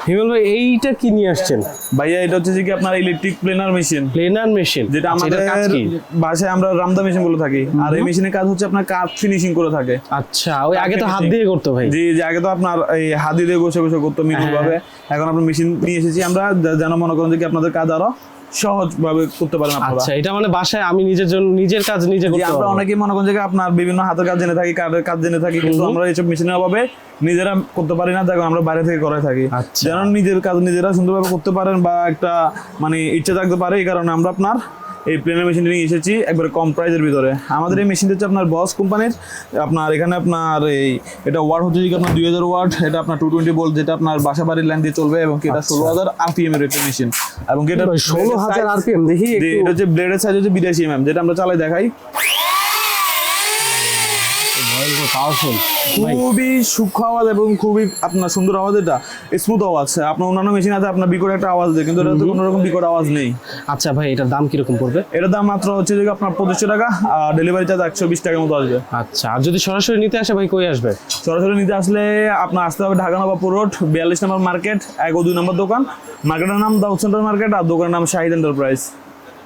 হিমেল ভাই এইটা কি নিয়ে আসছেন? ভাইয়া এটা হচ্ছে যে কি আপনার electric planer machine, planer machine, যেটা আমাদের বাসায় আমরা রামদা মেশিন বলে থাকি। আর এই মেশিনের কাজ হচ্ছে আপনার কাঠ ফিনিশিং করে থাকে। আচ্ছা, ওই আগে তো হাত দিয়ে করতো ভাই। জি জি, আগে তো আপনার এই হাত দিয়ে ঘষে ঘষে করতো মিনুর ভাবে। এখন আপনার মেশিন নিয়ে এসেছি আমরা, যেন মনে করেন যে কি আপনাদের কাজ আরো সহজ ভাবে করতে পারেন আপনারা। আচ্ছা, এটা মানে বাসায় আমি নিজের জন্য নিজের কাজ নিজে করতে পারবো। আমরা অনেকেই মনে করেন যে আপনার বিভিন্ন হাতের কাজ জেনে থাকি, কাঠের কাজ জেনে থাকি, কিন্তু আমরা এইসব মেশিনের অভাবে নিজেরা করতে পারি না, দেখো আমরা বাইরে থেকে করে থাকি। যেন নিজের কাজ নিজেরা সুন্দরভাবে করতে পারেন বা একটা মানে ইচ্ছা থাকতে পারে, এই কারণে আমরা আপনার এই প্লেনার মেশিনটি নিয়ে এসেছি একবারে কম প্রাইসের ভিতরে। আমাদের এই মেশিনটা হচ্ছে আপনার বস কোম্পানির। আপনার এখানে আপনার এই এটা ওয়াট হচ্ছে কি আপনার 2000 ওয়াট, এটা আপনার 220 ভোল্ট, যেটা আপনার বাসা বাড়ির লাইন দিয়ে চলবে, এবং এটা 16000 আরপিএম এর একটা মেশিন। এবং এটা 16000 আরপিএম দেখি একটু। এটা হচ্ছে ব্লেডের সাইজ হচ্ছে 82 mm, যেটা আমরা চালাই দেখাই। পাওয়ারফুল, খুবই সূক্ষ্ম আওয়াজ এবং খুবই আপনার সুন্দর আওয়াজ। এটা স্মুথ আওয়াজ। আপনার অন্যান্য মেশিন আছে আপনার বিকট একটা আওয়াজ দেয়, কিন্তু এটাতে কোনো রকম বিকট আওয়াজ নেই। আচ্ছা ভাই, এটার দাম কিরকম পড়বে? এটার দাম মাত্র হচ্ছে যে আপনার 2500 টাকা, আর ডেলিভারি চার্জ 120 টাকার মতো আসবে। আচ্ছা, আর যদি সরাসরি নিতে আসে ভাই কই আসবে? সরাসরি নিতে আসলে আপনার আসতে হবে ঢাকা নবাবপুর রোড 42 নম্বর মার্কেট, 1 ও 2 নম্বর দোকান। মার্কেটের নাম দাউদ সেন্টার মার্কেট, আর দোকানের নাম শাহিদ এন্টারপ্রাইজ।